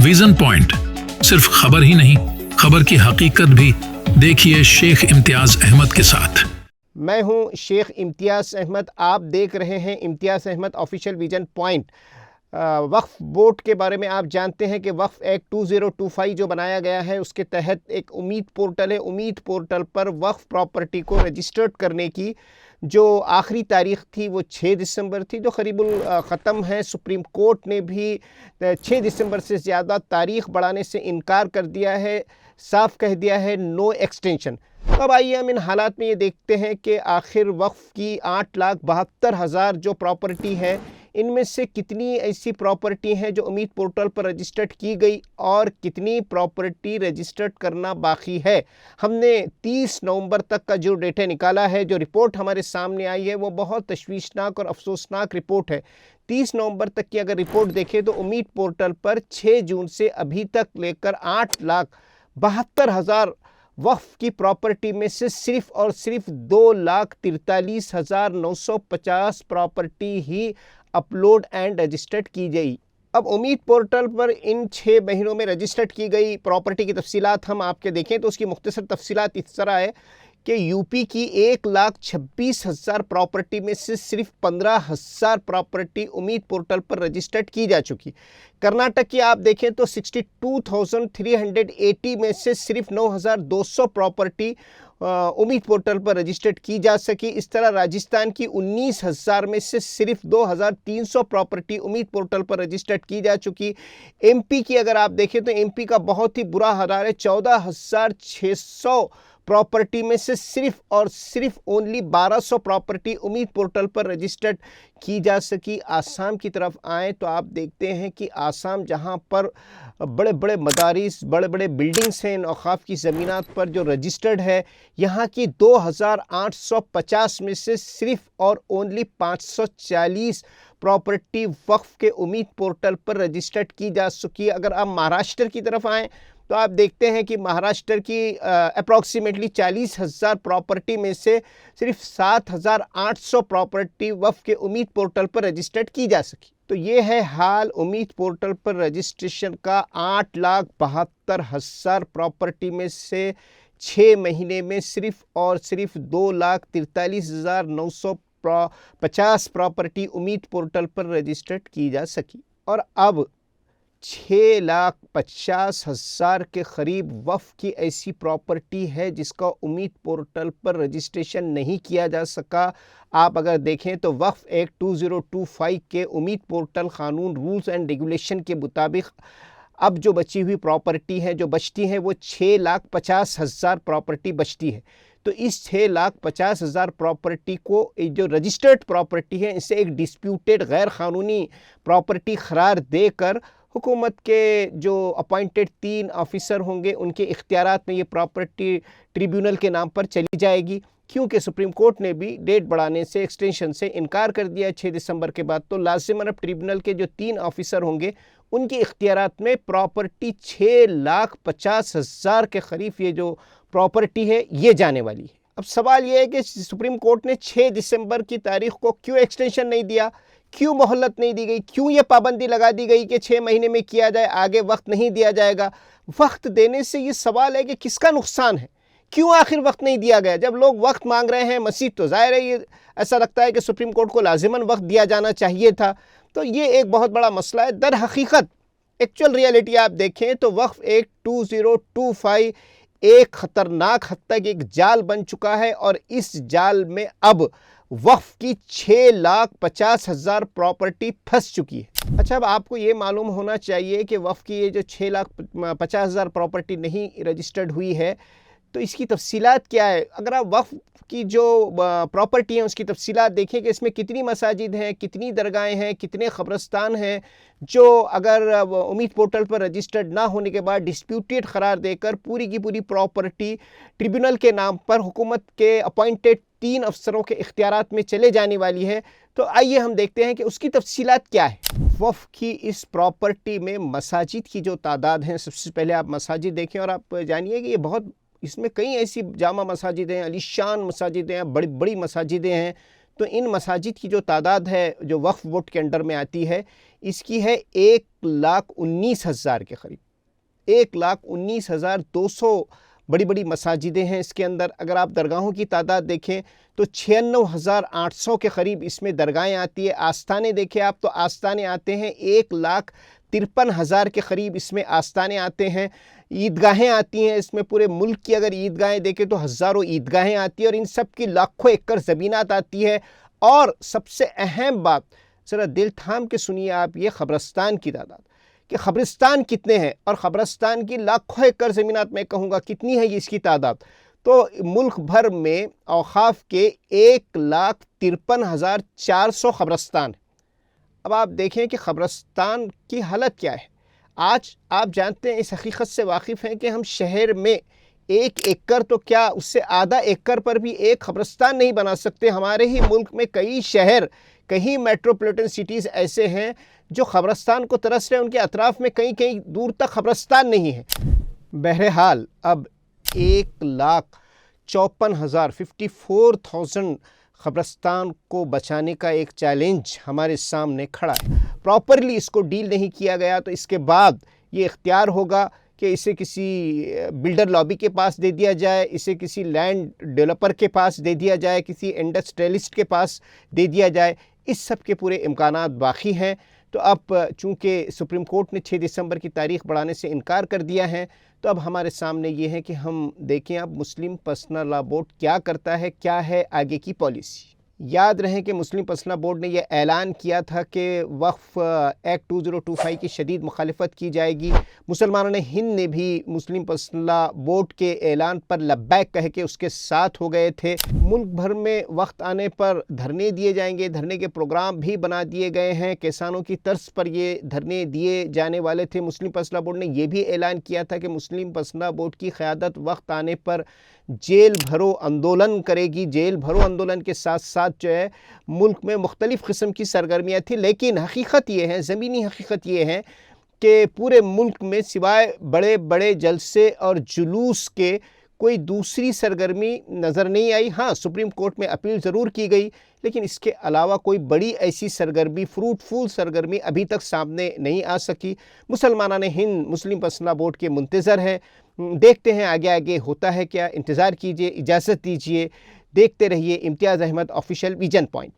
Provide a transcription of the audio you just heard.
Vision point सिर्फ खबर ही नहीं, खबर की हकीकत भी। देखिए शेख इम्तियाज अहमद के साथ। मैं हूं शेख इम्तियाज़ अहमद। आप देख रहे हैं इम्तियाज़ अहमद ऑफिशियल विजन पॉइंट। वक्फ बोर्ड के बारे में आप जानते हैं कि वक्फ एक्ट 2025 जो बनाया गया है, उसके तहत एक उम्मीद पोर्टल है। उम्मीद पोर्टल पर वक्फ प्रॉपर्टी को रजिस्टर्ड करने की जो आखिरी तारीख़ थी वो 6 दिसंबर थी, जो करीबुल ख़त्म है। सुप्रीम कोर्ट ने भी 6 दिसंबर से ज़्यादा तारीख़ बढ़ाने से इनकार कर दिया है, साफ कह दिया है नो एक्सटेंशन। अब आइए हम इन हालात में ये देखते हैं कि आखिर वक्फ की 8,72,000 जो प्रॉपर्टी है, इनमें से कितनी ऐसी प्रॉपर्टी हैं जो उम्मीद पोर्टल पर रजिस्टर्ड की गई और कितनी प्रॉपर्टी रजिस्टर्ड करना बाकी है। हमने 30 नवंबर तक का जो डेटा निकाला है, जो रिपोर्ट हमारे सामने आई है, वो बहुत तशवीशनाक और अफसोसनाक रिपोर्ट है। 30 नवंबर तक की अगर रिपोर्ट देखें तो उम्मीद पोर्टल पर 6 जून से अभी तक लेकर 8,72,000 वक्फ की प्रॉपर्टी में से सिर्फ और सिर्फ 2,43,950 property he upload and registered की गई। अब उम्मीद पोर्टल पर इन 6 महीनों में रजिस्टर्ड की गई प्रॉपर्टी की तफसीलात हम आपके देखें तो उसकी मुख्तसर तफसीलात इस तरह है कि यूपी की 1,26,000 प्रॉपर्टी में से सिर्फ 15,000 प्रॉपर्टी उम्मीद पोर्टल पर रजिस्टर्ड की जा चुकी। कर्नाटक की आप देखें तो 62,380 में से सिर्फ 9,200 प्रॉपर्टी उम्मीद पोर्टल पर रजिस्टर्ड की जा सकी। इस तरह राजस्थान की 19,000 में से सिर्फ 2,300 प्रॉपर्टी उम्मीद पोर्टल पर रजिस्टर्ड की जा चुकी। एमपी की अगर आप देखें तो एमपी का बहुत ही बुरा हाल है। 14,600 प्रॉपर्टी में से सिर्फ और सिर्फ ओनली 1,200 प्रॉपर्टी उम्मीद पोर्टल पर रजिस्टर्ड की जा सकी। आसाम की तरफ आएँ तो आप देखते हैं कि आसाम जहां पर बड़े बड़े मदारिस, बड़े बड़े बिल्डिंग्स हैं इन औक़ाफ़ की ज़मीनात पर जो रजिस्टर्ड है, यहाँ की 2,850 में से सिर्फ और ओनली 540 प्रॉपर्टी वक्फ के उम्मीद पोर्टल पर रजिस्टर्ड की जा चुकी है। अगर आप महाराष्ट्र की तरफ आएँ तो आप देखते हैं कि महाराष्ट्र की अप्रॉक्सीमेटली 40,000 प्रॉपर्टी में से सिर्फ 7,800 प्रॉपर्टी वक्फ के उम्मीद पोर्टल पर रजिस्टर्ड की जा सकी। तो ये है हाल उम्मीद पोर्टल पर रजिस्ट्रेशन का। 8,72,000 प्रॉपर्टी में से 6 महीने में सिर्फ और सिर्फ 2,43,950 प्रॉपर्टी उम्मीद पोर्टल पर रजिस्टर्ड की जा सकी। और अब 6,50,000 के करीब वक्फ की ऐसी प्रॉपर्टी है जिसका उम्मीद पोर्टल पर रजिस्ट्रेशन नहीं किया जा सका। आप अगर देखें तो वक्फ एक्ट 2025 के उम्मीद पोर्टल क़ानून रूल्स एंड रेगुलेशन के मुताबिक अब जो बची हुई प्रॉपर्टी है, जो बचती है, वो 6,50,000 प्रॉपर्टी बचती है। तो इस 6,50,000 प्रॉपर्टी को जो रजिस्टर्ड प्रॉपर्टी है, इसे एक डिस्प्यूटेड गैर क़ानूनी प्रॉपर्टी करार देकर हुकूमत के जो अपॉइंटेड 3 ऑफिसर होंगे उनके इख्तियारात में ये प्रॉपर्टी ट्रिब्यूनल के नाम पर चली जाएगी। क्योंकि सुप्रीम कोर्ट ने भी डेट बढ़ाने से, एक्सटेंशन से इनकार कर दिया 6 दिसंबर के बाद, तो लाजिमन अब ट्रिब्यूनल के जो 3 ऑफिसर होंगे उनके इख्तियारात में प्रॉपर्टी 6,50,000 के करीब ये जो प्रॉपर्टी है ये जाने वाली है। अब सवाल ये है कि सुप्रीम कोर्ट ने 6 दिसंबर की तारीख को क्यों एक्सटेंशन नहीं दिया, क्यों मोहलत नहीं दी गई, क्यों ये पाबंदी लगा दी गई कि 6 महीने में किया जाए, आगे वक्त नहीं दिया जाएगा। वक्त देने से ये सवाल है कि किसका नुकसान है, क्यों आखिर वक्त नहीं दिया गया। जब लोग वक्त मांग रहे हैं मज़ीद, तो ज़ाहिर है ये ऐसा लगता है कि सुप्रीम कोर्ट को लाजिमन वक्त दिया जाना चाहिए था। तो ये एक बहुत बड़ा मसला है। दर हकीकत एक्चुअल रियलिटी आप देखें तो वक्फ एक्ट 2025 एक ख़तरनाक हद तक एक जाल बन चुका है और इस जाल में अब वक्फ की 6,50,000 प्रॉपर्टी फंस चुकी है। अच्छा, अब आपको ये मालूम होना चाहिए कि वक्फ की ये जो 6,50,000 प्रॉपर्टी नहीं रजिस्टर्ड हुई है, तो इसकी तफसीलात क्या है। अगर आप वक्फ की जो प्रॉपर्टी है उसकी तफसीलात देखें कि इसमें कितनी मसाजिद हैं, कितनी दरगाहें हैं, कितने क़ब्रस्तान हैं, जो अगर उम्मीद पोर्टल पर रजिस्टर्ड ना होने के बाद डिस्प्यूटेड करार देकर पूरी की पूरी प्रॉपर्टी ट्रिब्यूनल के नाम पर हुकूमत के अपॉइंटेड 3 अफसरों के इख्तियारात में चले जाने वाली है। तो आइए हम देखते हैं कि उसकी तफसीलात क्या है। वक्फ की इस प्रॉपर्टी में मसाजिद की जो तादाद है, सबसे पहले आप मसाजिद देखें और आप जानिए कि ये बहुत, इसमें कई ऐसी जामा मसाजिदें हैं, अलीशान मसाजिदें हैं, बड़ी बड़ी मसाजिदें हैं तो इन मसाजिद की जो तादाद है जो वक्फ बोर्ड के अंडर में आती है, इसकी है 1,19,000 के करीब। 1,19,200 बड़ी बड़ी मसाजिदें हैं इसके अंदर। अगर आप दरगाहों की तादाद देखें तो 96,800 के करीब इसमें दरगाहें आती है। आस्थाने देखें आप तो आस्थाने आते हैं 1,53,000 के करीब इसमें आस्थाने आते हैं। ईदगाहें आती हैं इसमें, पूरे मुल्क की अगर ईदगाहें देखें तो हज़ारों ईदगाहें आती हैं और इन सब की लाखों एकड़ ज़मीनात आती है। और सबसे अहम बात, ज़रा दिल थाम के सुनिए आप, ये ख़बरस्तान की तादाद कि ख़बरस्तान कितने हैं और ख़बरस्तान की लाखों एकड़ ज़मीनात मैं कहूँगा कितनी है इसकी तादाद, तो मुल्क भर में औक़ाफ़ के 1,53,400 ख़बरस्तान। अब आप देखें कि ख़बरस्तान की हालत क्या है। आज आप जानते हैं, इस हकीकत से वाकिफ़ हैं कि हम शहर में 1 एकड़ तो क्या उससे आधा एकड़ पर भी एक ख़बरस्तान नहीं बना सकते। हमारे ही मुल्क में कई शहर, कई मेट्रोपॉलिटन सिटीज़ ऐसे हैं जो ख़बरस्तान को तरस रहे हैं, उनके अतराफ़ में कहीं कहीं दूर तक ख़बरस्तान नहीं है। बहरहाल अब 1,54,000 ख़बरस्तान को बचाने का एक चैलेंज हमारे सामने खड़ा है। प्रॉपरली इसको डील नहीं किया गया तो इसके बाद ये इख्तियार होगा कि इसे किसी बिल्डर लॉबी के पास दे दिया जाए, इसे किसी लैंड डेवलपर के पास दे दिया जाए, किसी इंडस्ट्रियलिस्ट के पास दे दिया जाए। इस सब के पूरे इम्कानात बाकी हैं। तो अब चूँकि सुप्रीम कोर्ट ने 6 दिसंबर की तारीख़ बढ़ाने से इनकार कर दिया है, तो अब हमारे सामने ये है कि हम देखें अब मुस्लिम पर्सनल लॉ बोर्ड क्या करता है, क्या है आगे की पॉलिसी। याद रहे कि मुस्लिम पर्सनल बोर्ड ने यह ऐलान किया था कि वक्फ एक्ट 2025 की शदीद मुखालिफत की जाएगी। मुसलमानों ने हिंद ने भी मुस्लिम पर्सनल लॉ बोर्ड के ऐलान पर लब्बैक कह के उसके साथ हो गए थे। मुल्क भर में वक्त आने पर धरने दिए जाएंगे, धरने के प्रोग्राम भी बना दिए गए हैं। किसानों की तर्ज पर ये धरने दिए जाने वाले थे। मुस्लिम पर्सनल बोर्ड ने यह भी ऐलान किया था कि मुस्लिम पर्सनल बोर्ड की क़यादत वक्त आने पर जेल भरो आंदोलन करेगी। जेल भरो आंदोलन के साथ साथ जो है मुल्क में मुख्तलिफ़ किस्म की सरगर्मियाँ थी, लेकिन हकीकत ये है, ज़मीनी हकीकत ये है कि पूरे मुल्क में सिवाय बड़े बड़े जलसे और जुलूस के कोई दूसरी सरगर्मी नज़र नहीं आई। हाँ, सुप्रीम कोर्ट में अपील ज़रूर की गई, लेकिन इसके अलावा कोई बड़ी ऐसी सरगर्मी, फ्रूटफुल सरगर्मी अभी तक सामने नहीं आ सकी। मुसलमानान हिंद मुस्लिम पर्सनल बोर्ड के मुंतज़र हैं। देखते हैं आगे आगे होता है क्या। इंतज़ार कीजिए, इजाज़त दीजिए, देखते रहिए इम्तियाज़ अहमद ऑफिशियल विजन पॉइंट।